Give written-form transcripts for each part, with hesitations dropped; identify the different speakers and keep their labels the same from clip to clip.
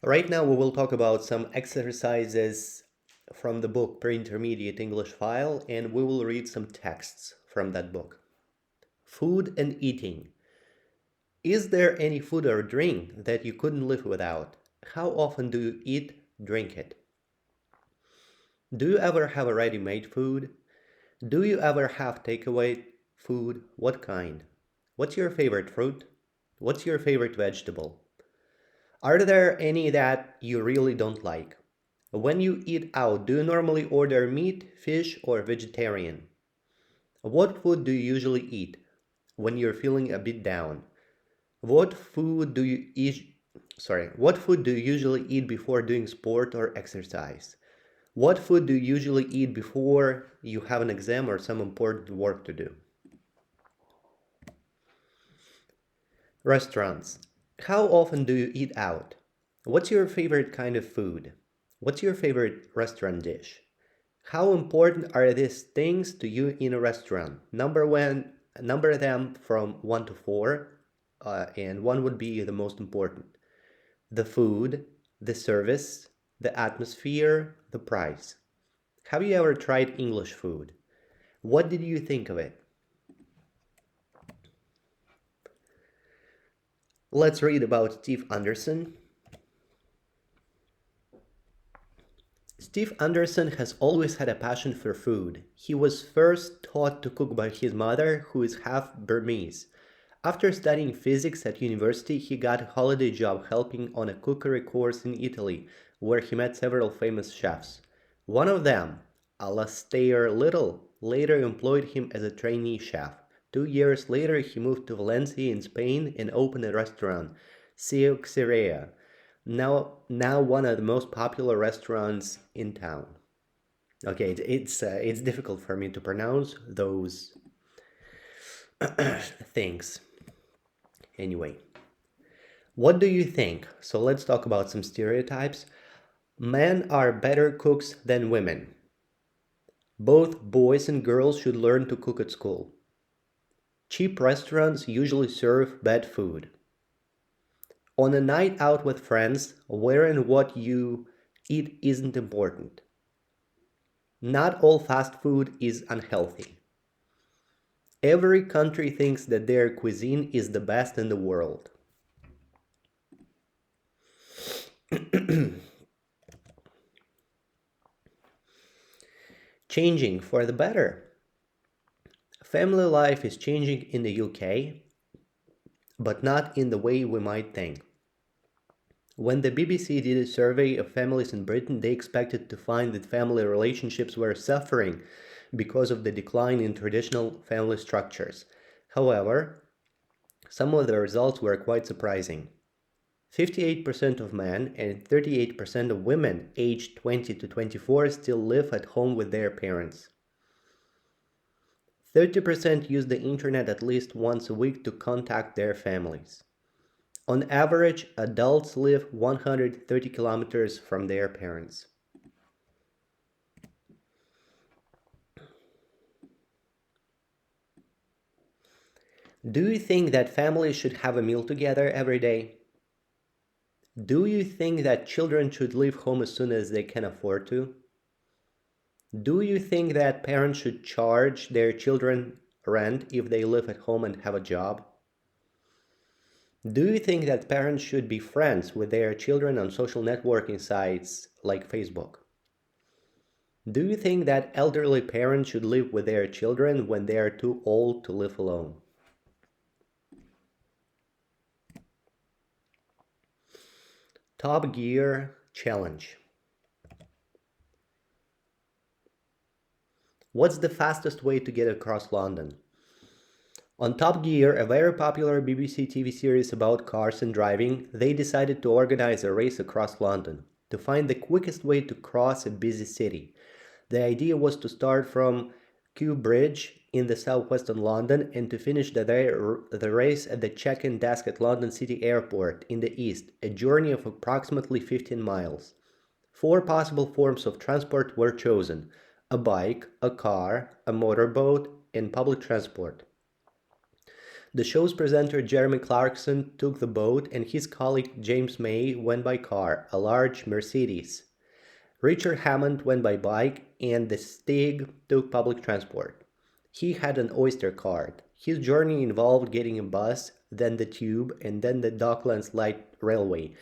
Speaker 1: Right now, we will talk about some exercises from the book Pre-Intermediate English File, and we will read some texts from that book. Food and eating. Is there any food or drink that you couldn't live without? How often do you eat, drink it? Do you ever have a ready-made food? Do you ever have takeaway food? What kind? What's your favorite fruit? What's your favorite vegetable? Are there any that you really don't like? When you eat out, do you normally order meat, fish, or vegetarian? What food do you usually eat when you're feeling a bit down? What food do you eat? What food do you usually eat before doing sport or exercise? What food do you usually eat before you have an exam or some important work to do? Restaurants. How often do you eat out? What's your favorite kind of food? What's your favorite restaurant dish? How important are these things to you in a restaurant? Number them from 1 to 4, and 1 would be the most important. The food, the service, the atmosphere, the price. Have you ever tried English food? What did you think of it? Let's read about Steve Anderson. Steve Anderson has always had a passion for food. He was first taught to cook by his mother, who is half Burmese. After studying physics at university, he got a holiday job helping on a cookery course in Italy, where he met several famous chefs. One of them, Alastair Little, later employed him as a trainee chef. 2 years later, he moved to Valencia in Spain and opened a restaurant, Ceoxeria, now one of the most popular restaurants in town. Okay, it's difficult for me to pronounce those things. Anyway, what do you think? So let's talk about some stereotypes. Men are better cooks than women. Both boys and girls should learn to cook at school. Cheap restaurants usually serve bad food. On a night out with friends, where and what you eat isn't important. Not all fast food is unhealthy. Every country thinks that their cuisine is the best in the world. Changing for the better. Family life is changing in the UK, but not in the way we might think. When the BBC did a survey of families in Britain, they expected to find that family relationships were suffering because of the decline in traditional family structures. However, some of the results were quite surprising. 58% of men and 38% of women aged 20 to 24 still live at home with their parents. 30% use the internet at least once a week to contact their families. On average, adults live 130 kilometers from their parents. Do you think that families should have a meal together every day? Do you think that children should leave home as soon as they can afford to? Do you think that parents should charge their children rent if they live at home and have a job? Do you think that parents should be friends with their children on social networking sites like Facebook? Do you think that elderly parents should live with their children when they are too old to live alone? Top Gear Challenge. What's the fastest way to get across London? On Top Gear, a very popular BBC TV series about cars and driving, they decided to organize a race across London to find the quickest way to cross a busy city. The idea was to start from Kew Bridge in the southwestern London and to finish the race at the check-in desk at London City Airport in the east, a journey of approximately 15 miles. 4 possible forms of transport were chosen: a bike, a car, a motorboat, and public transport. The show's presenter Jeremy Clarkson took the boat and his colleague James May went by car, a large Mercedes. Richard Hammond went by bike and the Stig took public transport. He had an Oyster card. His journey involved getting a bus, then the tube, and then the Docklands Light Railway,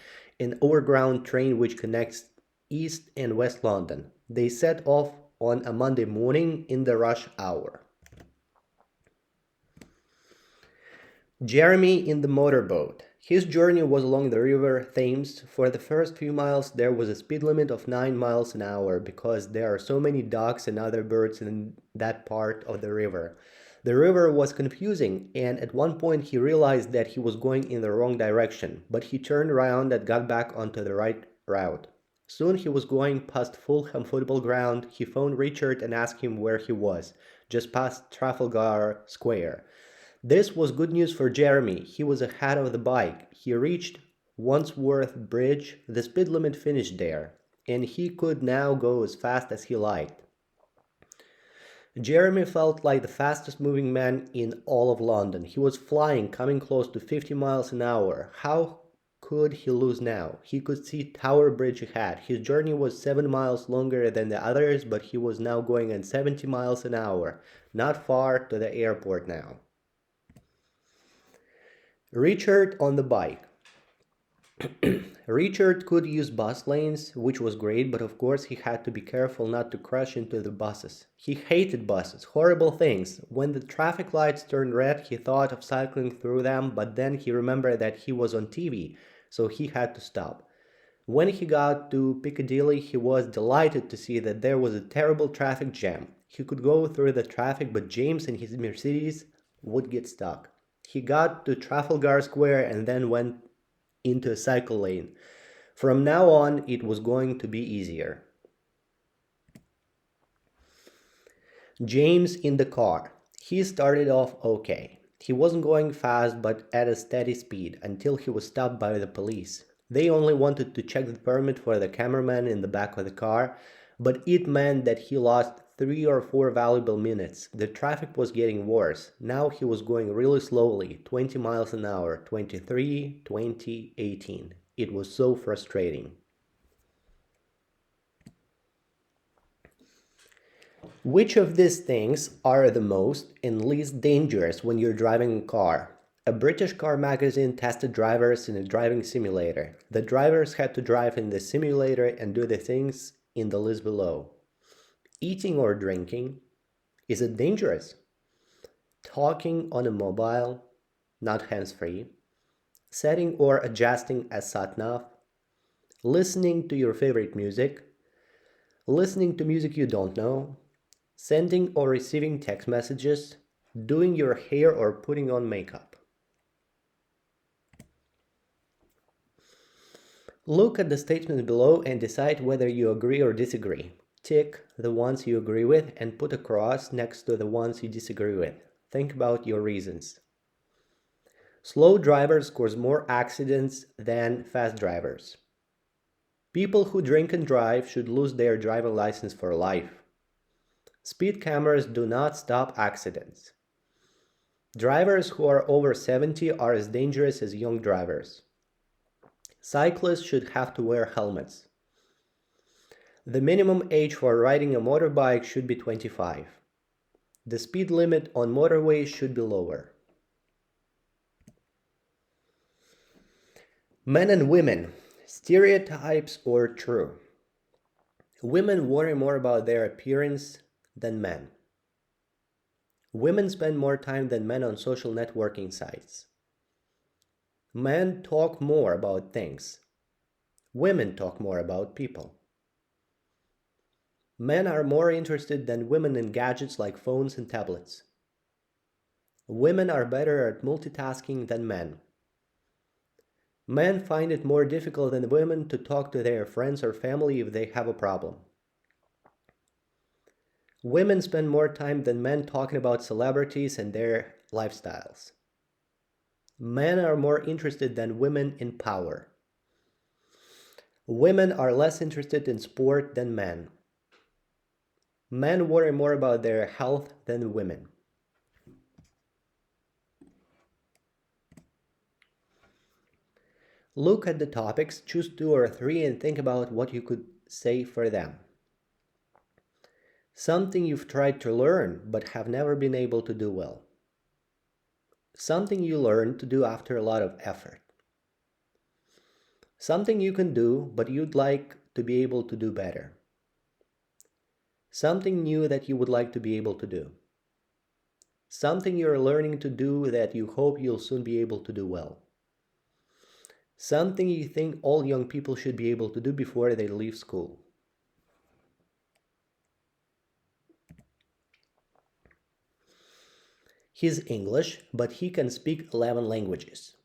Speaker 1: an overground train which connects East and West London. They set off on a Monday morning in the rush hour. Jeremy in the motorboat. His journey was along the River Thames. For the first few miles, there was a speed limit of 9 miles an hour because there are so many ducks and other birds in that part of the river. The river was confusing, and at one point he realized that he was going in the wrong direction, but he turned around and got back onto the right route. Soon he was going past Fulham Football Ground. He phoned Richard and asked him where he was, just past Trafalgar Square. This was good news for Jeremy. He was ahead of the bike. He reached Wandsworth Bridge. The speed limit finished there, and he could now go as fast as he liked. Jeremy felt like the fastest moving man in all of London. He was flying, coming close to 50 miles an hour. How could he lose now? He could see Tower Bridge ahead. His journey was 7 miles longer than the others, but he was now going at 70 miles an hour. Not far to the airport now. Richard on the bike. Richard could use bus lanes, which was great, but of course he had to be careful not to crash into the buses. He hated buses, horrible things. When the traffic lights turned red, he thought of cycling through them, but then he remembered that he was on TV, so he had to stop. When he got to Piccadilly, he was delighted to see that there was a terrible traffic jam. He could go through the traffic, but James and his Mercedes would get stuck. He got to Trafalgar Square and then went into a cycle lane. From now on, it was going to be easier. James in the car. He started off okay. He wasn't going fast, but at a steady speed until he was stopped by the police. They only wanted to check the permit for the cameraman in the back of the car, but it meant that he lost 3 or 4 valuable minutes. The traffic was getting worse. Now he was going really slowly, 20 miles an hour, 23, 20, 18. It was so frustrating. Which of these things are the most and least dangerous when you're driving a car? A British car magazine tested drivers in a driving simulator. The drivers had to drive in the simulator and do the things in the list below. Eating or drinking. Is it dangerous? Talking on a mobile, not hands-free. Setting or adjusting a sat-nav. Listening to your favorite music. Listening to music you don't know. Sending or receiving text messages. Doing your hair or putting on makeup. Look at the statements below and decide whether you agree or disagree. Tick the ones you agree with and put a cross next to the ones you disagree with. Think about your reasons. Slow drivers cause more accidents than fast drivers. People who drink and drive should lose their driving license for life. Speed cameras do not stop accidents. Drivers who are over 70 are as dangerous as young drivers. Cyclists should have to wear helmets. The minimum age for riding a motorbike should be 25. The speed limit on motorways should be lower. Men and women, stereotypes or true? Women worry more about their appearance than men. Women spend more time than men on social networking sites. Men talk more about things. Women talk more about people. Men are more interested than women in gadgets like phones and tablets. Women are better at multitasking than men. Men find it more difficult than women to talk to their friends or family if they have a problem. Women spend more time than men talking about celebrities and their lifestyles. Men are more interested than women in power. Women are less interested in sport than men. Men worry more about their health than women. Look at the topics, choose two or three, and think about what you could say for them. Something you've tried to learn but have never been able to do well. Something you learned to do after a lot of effort. Something you can do but you'd like to be able to do better. Something new that you would like to be able to do. Something you're learning to do that you hope you'll soon be able to do well. Something you think all young people should be able to do before they leave school. He's English, but he can speak 11 languages.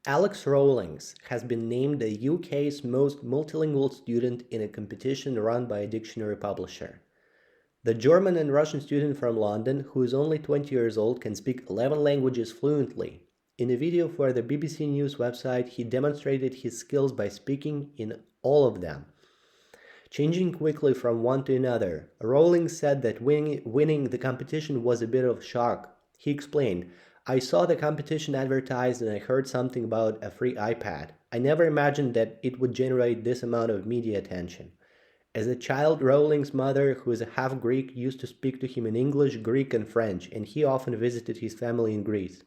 Speaker 1: Alex Rawlings has been named the UK's most multilingual student in a competition run by a dictionary publisher. The German and Russian student from London, who is only 20 years old, can speak 11 languages fluently. In a video for the BBC News website, he demonstrated his skills by speaking in all of them, changing quickly from one to another. Rawlings said that winning the competition was a bit of a shock. He explained, "I saw the competition advertised and I heard something about a free iPad. I never imagined that it would generate this amount of media attention." As a child, Rawlings' mother, who is a half Greek, used to speak to him in English, Greek, and French, and he often visited his family in Greece.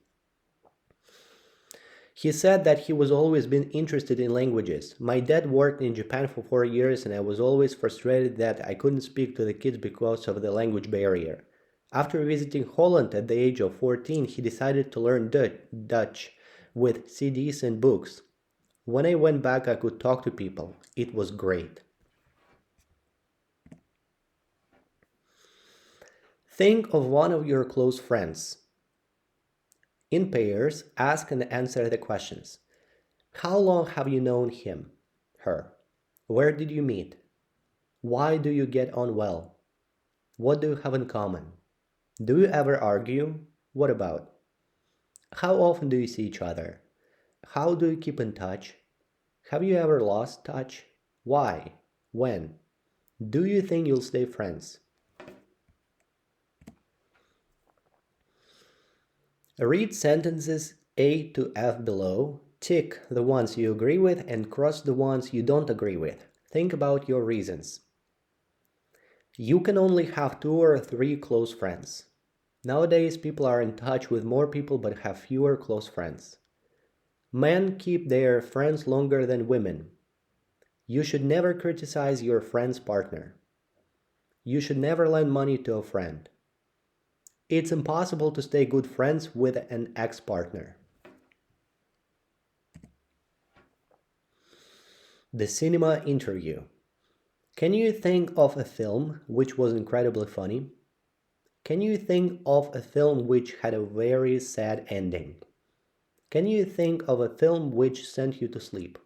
Speaker 1: He said that he was always been interested in languages. "My dad worked in Japan for 4 years and I was always frustrated that I couldn't speak to the kids because of the language barrier. After visiting Holland at the age of 14, he decided to learn Dutch with CDs and books. When I went back, I could talk to people. It was great." Think of one of your close friends. In pairs, ask and answer the questions. How long have you known him, her? Where did you meet? Why do you get on well? What do you have in common? Do you ever argue? What about? How often do you see each other? How do you keep in touch? Have you ever lost touch? Why? When? Do you think you'll stay friends? Read sentences A to F below, tick the ones you agree with and cross the ones you don't agree with. Think about your reasons. You can only have 2 or 3 close friends. Nowadays, people are in touch with more people but have fewer close friends. Men keep their friends longer than women. You should never criticize your friend's partner. You should never lend money to a friend. It's impossible to stay good friends with an ex-partner. The cinema interview. Can you think of a film which was incredibly funny? Can you think of a film which had a very sad ending? Can you think of a film which sent you to sleep?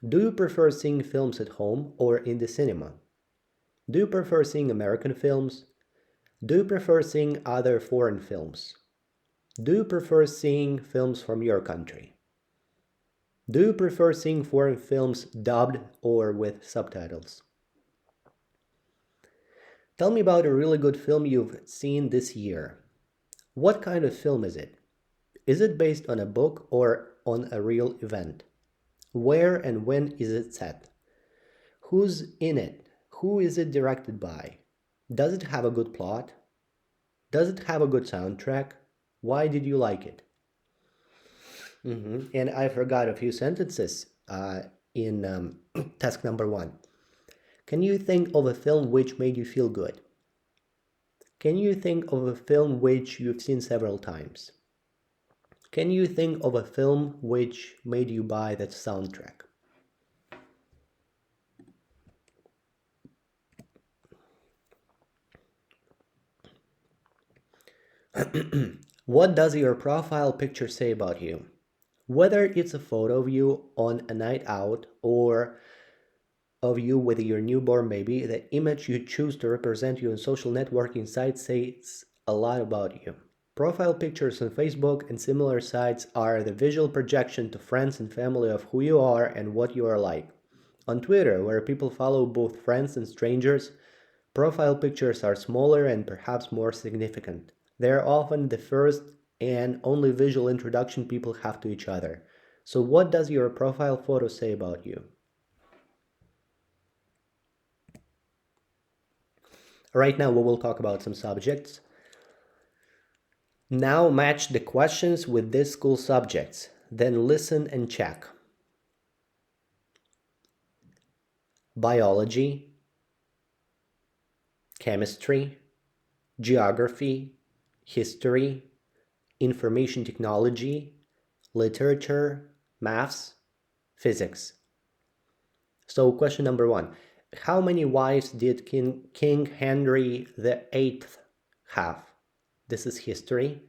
Speaker 1: Do you prefer seeing films at home or in the cinema? Do you prefer seeing American films? Do you prefer seeing other foreign films? Do you prefer seeing films from your country? Do you prefer seeing foreign films dubbed or with subtitles? Tell me about a really good film you've seen this year. What kind of film is it? Is it based on a book or on a real event? Where and when is it set? Who's in it? Who is it directed by? Does it have a good plot? Does it have a good soundtrack? Why did you like it? And I forgot a few sentences in task number 1. Can you think of a film which made you feel good? Can you think of a film which you've seen several times? Can you think of a film which made you buy that soundtrack? What does your profile picture say about you? Whether it's a photo of you on a night out or of you with your newborn baby, the image you choose to represent you on social networking sites says a lot about you. Profile pictures on Facebook and similar sites are the visual projection to friends and family of who you are and what you are like. On Twitter, where people follow both friends and strangers, profile pictures are smaller and perhaps more significant. They are often the first and only visual introduction people have to each other. So what does your profile photo say about you? Right now we will talk about some subjects. Now match the questions with this school subjects, then listen and check. Biology, chemistry, geography, history, information technology, literature, maths, physics. So question number 1. How many wives did King Henry VIII have? This is history.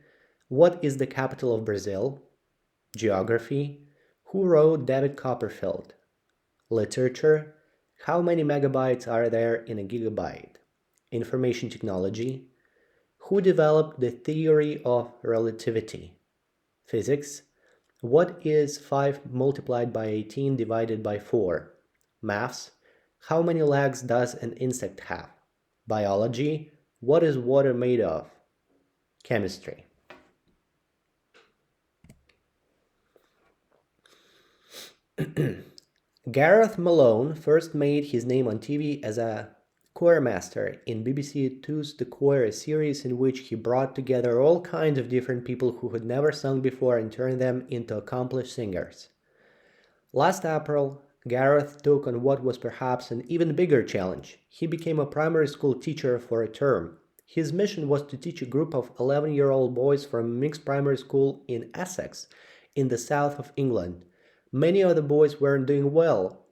Speaker 1: What is the capital of Brazil? Geography. Who wrote David Copperfield? Literature. How many megabytes are there in a gigabyte? Information technology. Who developed the theory of relativity? Physics. What is 5 multiplied by 18 divided by 4? Maths. How many legs does an insect have? Biology. What is water made of? Chemistry. Gareth Malone first made his name on TV as a choir master in BBC Two's The Choir, a series in which he brought together all kinds of different people who had never sung before and turned them into accomplished singers. Last April, Gareth took on what was perhaps an even bigger challenge. He became a primary school teacher for a term. His mission was to teach a group of 11-year-old boys from a mixed primary school in Essex, in the south of England. Many of the boys weren't doing well.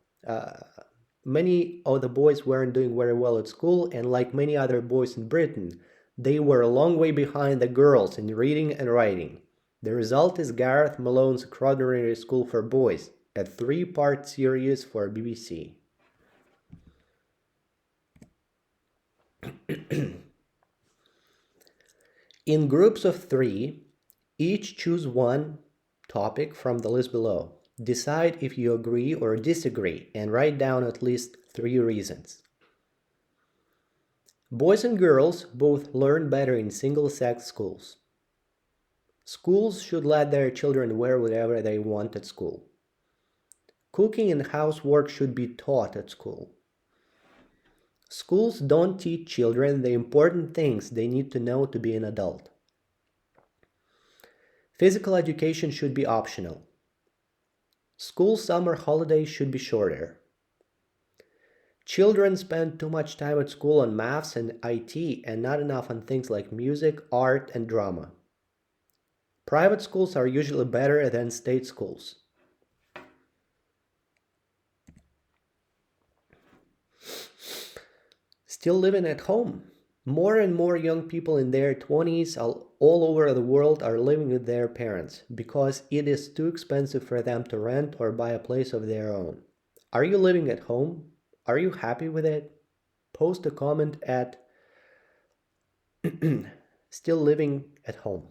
Speaker 1: Many of the boys weren't doing very well at school, and like many other boys in Britain, they were a long way behind the girls in reading and writing. The result is Gareth Malone's Extraordinary School for Boys, a 3-part series for BBC. In groups of 3, each choose one topic from the list below. Decide if you agree or disagree and write down at least 3 reasons. Boys and girls both learn better in single-sex schools. Schools should let their children wear whatever they want at school. Cooking and housework should be taught at school. Schools don't teach children the important things they need to know to be an adult. Physical education should be optional. School summer holidays should be shorter. Children spend too much time at school on maths and IT and not enough on things like music, art, and drama. Private schools are usually better than state schools. Still living at home. More and more young people in their 20s all over the world are living with their parents because it is too expensive for them to rent or buy a place of their own. Are you living at home? Are you happy with it? Post a comment at still living at home.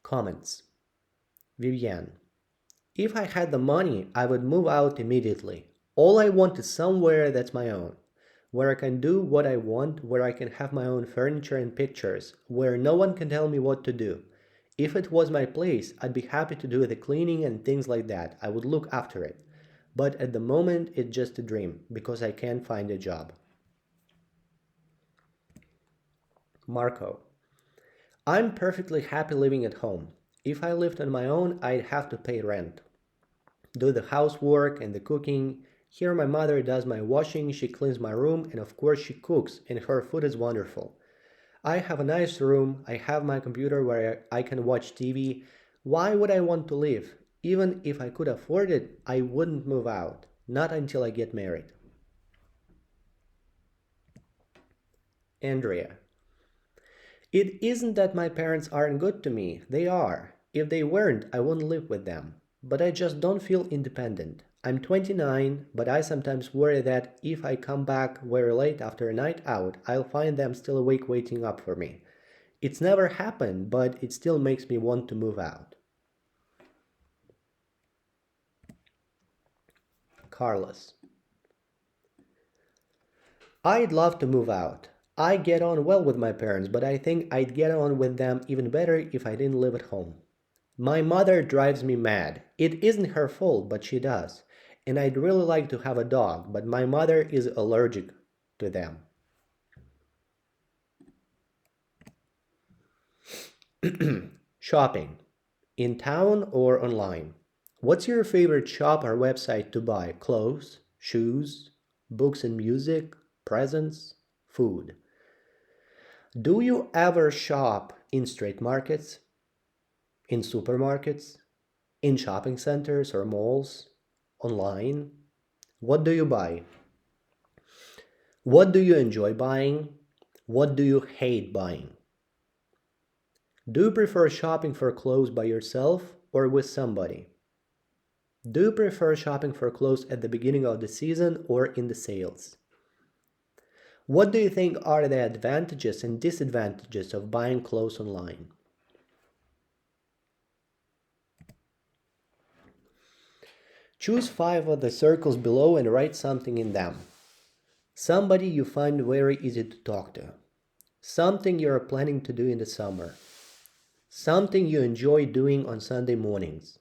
Speaker 1: Comments. Vivian. If I had the money, I would move out immediately. All I want is somewhere that's my own, where I can do what I want, where I can have my own furniture and pictures, where no one can tell me what to do. If it was my place, I'd be happy to do the cleaning and things like that. I would look after it. But at the moment, it's just a dream, because I can't find a job. Marco. I'm perfectly happy living at home. If I lived on my own, I'd have to pay rent, do the housework and the cooking. Here my mother does my washing, she cleans my room, and of course she cooks, and her food is wonderful. I have a nice room, I have my computer where I can watch TV. Why would I want to live? Even if I could afford it, I wouldn't move out. Not until I get married. Andrea. It isn't that my parents aren't good to me. They are. If they weren't, I wouldn't live with them. But I just don't feel independent. I'm 29, but I sometimes worry that if I come back very late after a night out, I'll find them still awake waiting up for me. It's never happened, but it still makes me want to move out. Carlos. I'd love to move out. I get on well with my parents, but I think I'd get on with them even better if I didn't live at home. My mother drives me mad. It isn't her fault, but she does. And I'd really like to have a dog, but my mother is allergic to them. Shopping. In town or online? What's your favorite shop or website to buy clothes, shoes, books and music, presents, food? Do you ever shop in street markets, in supermarkets, in shopping centers or malls, online? What do you buy? What do you enjoy buying? What do you hate buying? Do you prefer shopping for clothes by yourself or with somebody? Do you prefer shopping for clothes at the beginning of the season or in the sales? What do you think are the advantages and disadvantages of buying clothes online? Choose 5 of the circles below and write something in them. Somebody you find very easy to talk to. Something you're planning to do in the summer. Something you enjoy doing on Sunday mornings.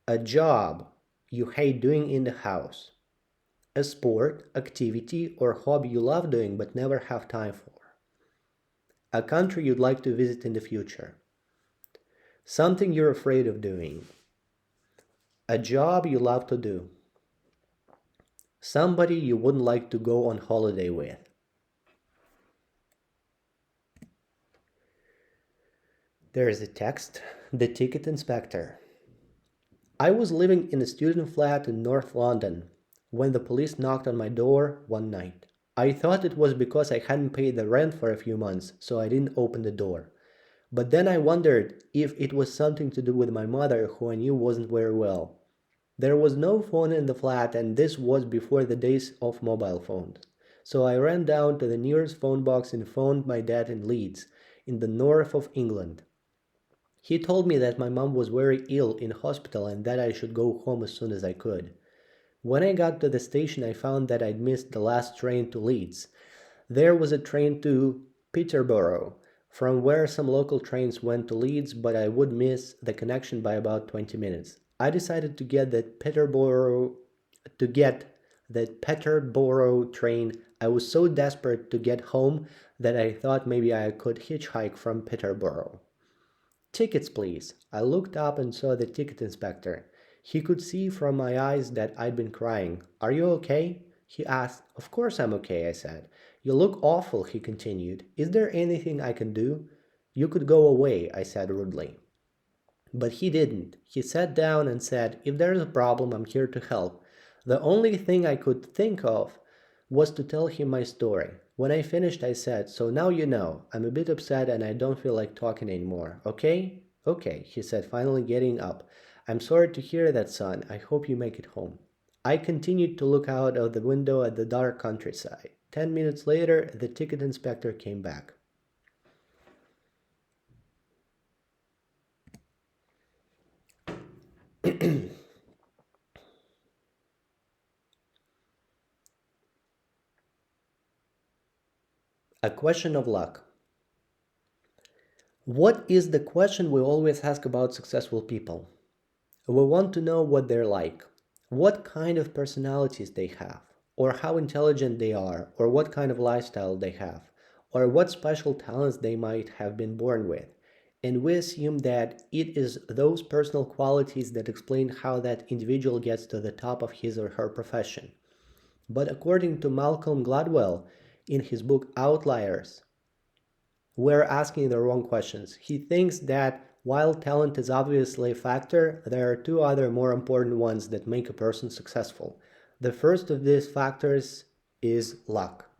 Speaker 1: A job you hate doing in the house. A sport, activity, or hobby you love doing but never have time for. A country you'd like to visit in the future. Something you're afraid of doing. A job you love to do. Somebody you wouldn't like to go on holiday with. There is a text, the ticket inspector. I was living in a student flat in North London when the police knocked on my door one night. I thought it was because I hadn't paid the rent for a few months, so I didn't open the door. But then I wondered if it was something to do with my mother, who I knew wasn't very well. There was no phone in the flat, and this was before the days of mobile phones. So I ran down to the nearest phone box and phoned my dad in Leeds, in the north of England. He told me that my mom was very ill in hospital and that I should go home as soon as I could. When I got to the station, I found that I'd missed the last train to Leeds. There was a train to Peterborough, from where some local trains went to Leeds, but I would miss the connection by about 20 minutes. I decided to get that Peterborough train. I was so desperate to get home that I thought maybe I could hitchhike from Peterborough. Tickets, please. I looked up and saw the ticket inspector. He could see from my eyes that I'd been crying. Are you okay? He asked. Of course I'm okay, I said. You look awful, he continued. Is there anything I can do? You could go away, I said rudely. But he didn't. He sat down and said, if there's a problem, I'm here to help. The only thing I could think of was to tell him my story. When I finished, I said, so now you know. I'm a bit upset and I don't feel like talking anymore. Okay? Okay, he said, finally getting up. I'm sorry to hear that, son. I hope you make it home. I continued to look out of the window at the dark countryside. 10 minutes later, the ticket inspector came back. A question of luck. What is the question we always ask about successful people? We want to know what they're like, what kind of personalities they have, or how intelligent they are, or what kind of lifestyle they have, or what special talents they might have been born with. And we assume that it is those personal qualities that explain how that individual gets to the top of his or her profession. But according to Malcolm Gladwell, in his book Outliers, we're asking the wrong questions. He thinks that while talent is obviously a factor, there are 2 other more important ones that make a person successful. The first of these factors is luck.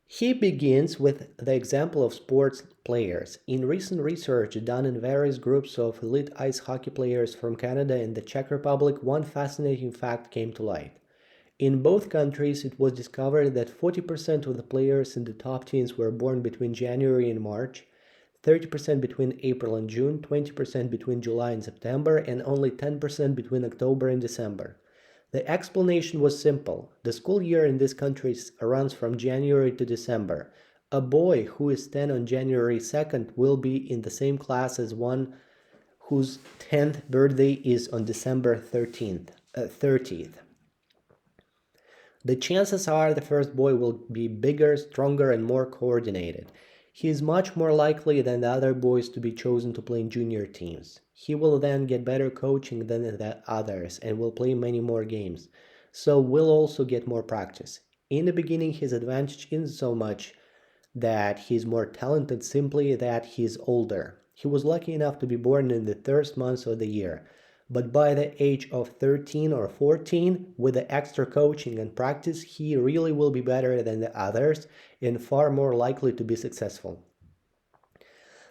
Speaker 1: He begins with the example of sports players. In recent research done in various groups of elite ice hockey players from Canada and the Czech Republic, one fascinating fact came to light. In both countries, it was discovered that 40% of the players in the top teams were born between January and March, 30% between April and June, 20% between July and September, and only 10% between October and December. The explanation was simple. The school year in this country runs from January to December. A boy who is 10 on January 2nd will be in the same class as one whose 10th birthday is on December 30th. The chances are the first boy will be bigger, stronger, and more coordinated. He is much more likely than the other boys to be chosen to play in junior teams. He will then get better coaching than the others and will play many more games. So will also get more practice. In the beginning, his advantage isn't so much that he's more talented, simply that he's older. He was lucky enough to be born in the first months of the year. But by the age of 13 or 14, with the extra coaching and practice, he really will be better than the others and far more likely to be successful.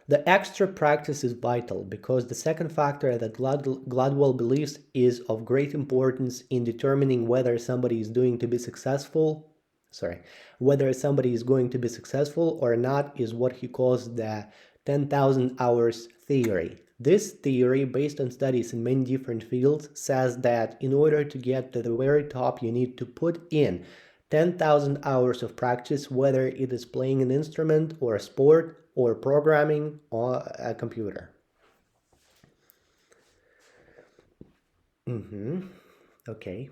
Speaker 1: The extra practice is vital because the second factor that Gladwell believes is of great importance in determining whether somebody is going to be successful or not is what he calls the 10,000 hours theory. This theory, based on studies in many different fields, says that in order to get to the very top, you need to put in 10,000 hours of practice, whether it is playing an instrument or a sport or programming on a computer. Okay.